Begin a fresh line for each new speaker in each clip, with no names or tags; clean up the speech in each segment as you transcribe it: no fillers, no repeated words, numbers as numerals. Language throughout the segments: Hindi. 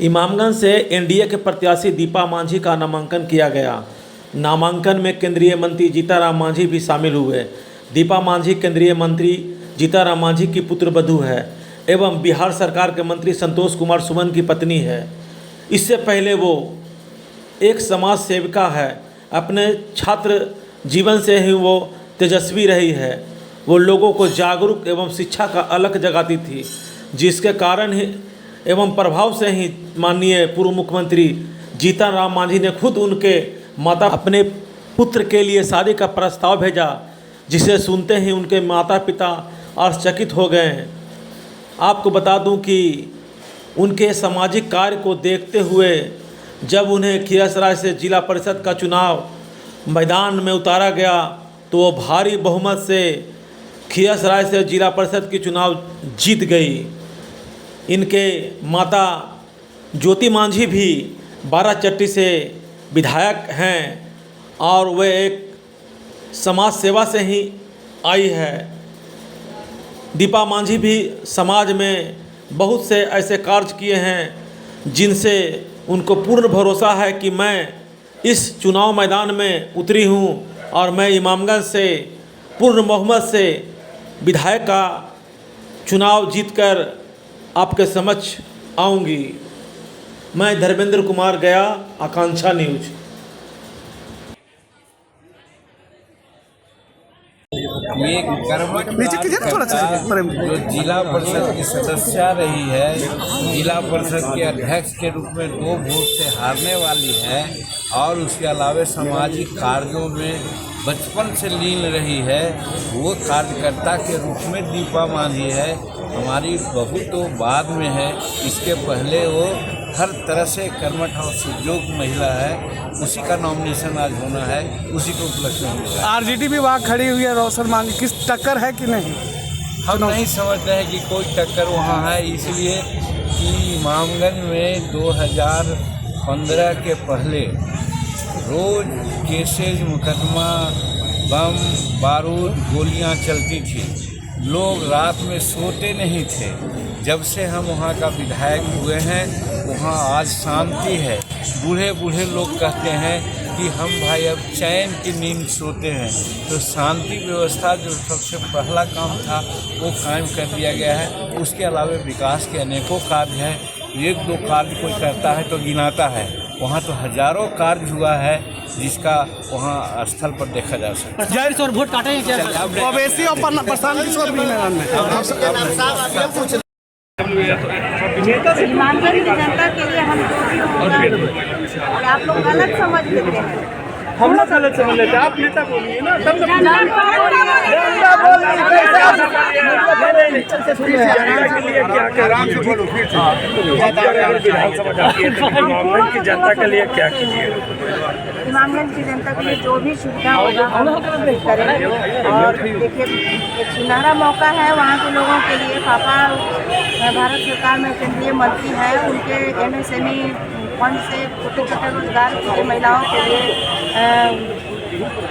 इमामगंज से एनडीए के प्रत्याशी दीपा मांझी का नामांकन किया गया। नामांकन में केंद्रीय मंत्री जीताराम मांझी भी शामिल हुए। दीपा मांझी केंद्रीय मंत्री जीताराम मांझी की पुत्रवधू है एवं बिहार सरकार के मंत्री संतोष कुमार सुमन की पत्नी है। इससे पहले वो एक समाज सेविका है। अपने छात्र जीवन से ही वो तेजस्वी रही है। वो लोगों को जागरूक एवं शिक्षा का अलख जगाती थी, जिसके कारण ही एवं प्रभाव से ही माननीय पूर्व मुख्यमंत्री जीतनराम मांझी ने खुद उनके माता अपने पुत्र के लिए शादी का प्रस्ताव भेजा, जिसे सुनते ही उनके माता पिता आश्चर्यचकित हो गए। आपको बता दूं कि उनके सामाजिक कार्य को देखते हुए जब उन्हें खियासराय से जिला परिषद का चुनाव मैदान में उतारा गया तो वो भारी बहुमत से खियासराय से जिला परिषद की चुनाव जीत गई। इनके माता ज्योति मांझी भी बाराचट्टी से विधायक हैं और वे एक समाज सेवा से ही आई है। दीपा मांझी भी समाज में बहुत से ऐसे कार्य किए हैं जिनसे उनको पूर्ण भरोसा है कि मैं इस चुनाव मैदान में उतरी हूँ और मैं इमामगंज से पूर्ण बहुमत से विधायक का चुनाव जीतकर आपके समक्ष आऊँगी। मैं धर्मेंद्र कुमार, गया, आकांक्षा न्यूज।
ये कर्मठ जो जिला परिषद की सदस्य रही है, जिला परिषद के अध्यक्ष के रूप में 2 वोट से हारने वाली है और उसके अलावा सामाजिक कार्यों में बचपन से लीन रही है, वो कार्यकर्ता के रूप में दीपा मांझी है। हमारी बहू तो बाद में है, इसके पहले वो हर तरह से कर्मठ और सुजोग महिला है। उसी का नॉमिनेशन आज होना है, उसी को उपलक्ष्य में मिला।
आरजेडी भी वहाँ खड़ी हुई है, रोशन मांझी किस टक्कर है कि नहीं?
हम नहीं समझते हैं कि कोई टक्कर वहाँ है, इसलिए कि इमामगंज में 2015 के पहले रोज केसेज, मुकदमा, बम, बारूद, गोलियां चलती थी। लोग रात में सोते नहीं थे। जब से हम वहाँ का विधायक हुए हैं, वहाँ आज शांति है। बूढ़े बूढ़े लोग कहते हैं कि हम भाई अब चैन की नींद सोते हैं। तो शांति व्यवस्था जो सबसे पहला काम था वो कायम कर दिया गया है। उसके अलावा विकास के अनेकों कार्य हैं। 1-2 कार्य कोई करता है तो गिनाता है, वहाँ तो हजारों कार्य हुआ है जिसका वहाँ स्थल पर देखा जा सकता है।
जाहिर तौर वोट काटे हैं क्या? ओवैसी और प्रशांत किशोर भी मैदान में।
इमामगंज की जनता के लिए हम जो भी होगा और आप लोग गलत समझ लेते हैं।
हम लोग गलत समझ लेते हैं। आप नेता बोलिए ना, तब जनता के लिए क्या कीजिए?
इमामगंज की जनता के लिए जो भी सुविधा होगा हम करेंगे। और देखिए, एक सुनहरा मौका है वहाँ के लोगों के लिए। पापा भारत सरकार में केंद्रीय मंत्री हैं, उनके MSME फंड से छोटे छोटे रोजगार के लिए महिलाओं के लिए,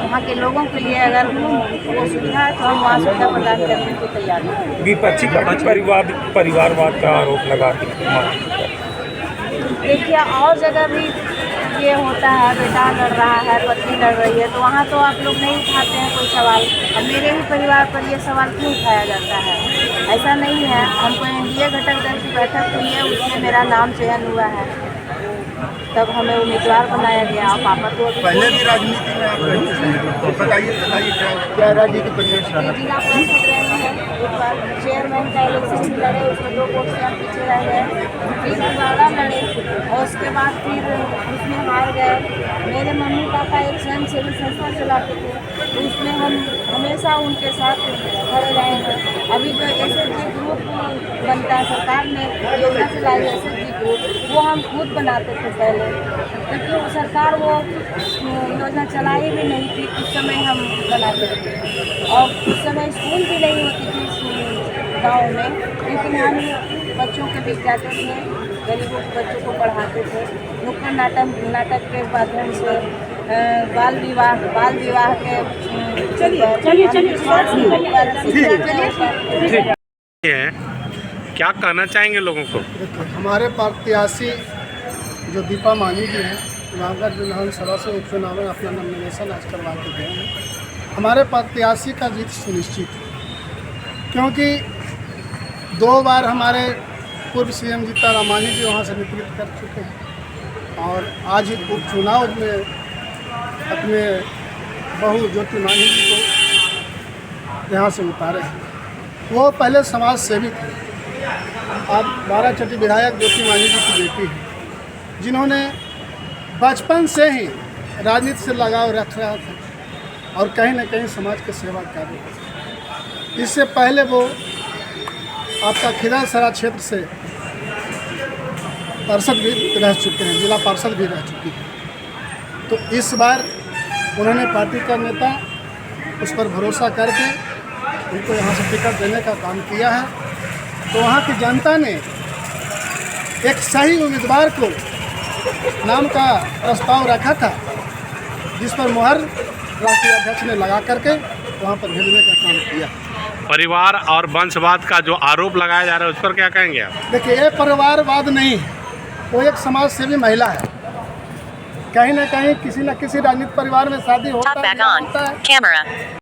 वहाँ के लोगों के लिए अगर वो सुविधा है तो हम वहाँ सुविधा प्रदान करने को तैयार हैं।
विपक्षी परिवारवाद का आरोप लगा
देखिए, और जगह भी ये होता है, बेटा लड़ रहा है, पत्नी लड़ रही है, तो वहाँ तो आप लोग नहीं उठाते हैं कोई सवाल। अब मेरे ही परिवार पर ये सवाल क्यों उठाया जाता है? ऐसा नहीं है। हमको एनडीए घटक दल की बैठक हुई है, उसमें मेरा नाम चयन हुआ है, तब हमें उम्मीदवार बनाया गया। और पापा तो
पहले भी राजनीति में आप बताइए क्या राजनीति परिवेश रहा?
जिला परिषद रहे हैं, एक बार चेयरमैन का इलेक्शन भी लड़े, उसमें 2 वोट से हम पीछे रह गए। फिर दोबारा लड़े और उसके बाद फिर उसमें हार गए। मेरे मम्मी पापा एक स्वयंसेवी संस्था चलाते थे, तो उसमें हम हमेशा उनके साथ खड़े रहे हैं। अभी जो SSG ग्रुप बनता है, सरकार ने योजना चलाई SSG ग्रुप, वो हम खुद बनाते थे पहले, क्योंकि वो सरकार वो योजना चलाई भी नहीं थी। उस समय हम बनाते थे और उस समय स्कूल भी नहीं होती थी गाँव में, लेकिन हम बच्चों के बीच जाते थे, गरीबों के बच्चों को पढ़ाते थे। नुक्कड़ नाटक के माध्यम से बाल विवाह के
क्या कहना चाहेंगे लोगों को?
हमारे प्रत्याशी
जो दीपा मांझी जी हैं, रामगढ़ विधानसभा से उपचुनाव में अपना नॉमिनेशन आज करवा के गए हैं। हमारे प्रत्याशी का जीत सुनिश्चित है, क्योंकि 2 बार हमारे पूर्व सीएम जीताराम मांझी जी वहाँ से नेतृत्व कर चुके हैं और आज उपचुनाव में अपने बहू ज्योति मांझी जी को यहाँ से उतारे हैं। वो पहले समाज सेवी थे, अब बाराचट्टी विधायक ज्योति मांझी जी की बेटी है, जिन्होंने बचपन से ही राजनीति से लगाव रख रहा था और कहीं न कहीं समाज की सेवा कर रहे थे। इससे पहले वो आपका खिदासरा क्षेत्र से पार्षद भी रह चुके हैं, जिला पार्षद भी रह चुकी हैं। तो इस बार उन्होंने पार्टी का नेता उस पर भरोसा करके उनको यहाँ से टिकट देने का काम किया है। तो वहाँ की जनता ने एक सही उम्मीदवार को नाम का प्रस्ताव रखा था, जिस पर मुहर राष्ट्रीय अध्यक्ष ने लगा करके वहाँ पर भेजने का काम किया।
परिवार और वंशवाद का जो आरोप लगाया जा रहा है उस पर क्या कहेंगे आप?
देखिए, ये परिवारवाद नहीं है, वो एक समाज सेवी महिला है। कहीं ना कहीं किसी न किसी राजनीतिक परिवार में शादी होता है।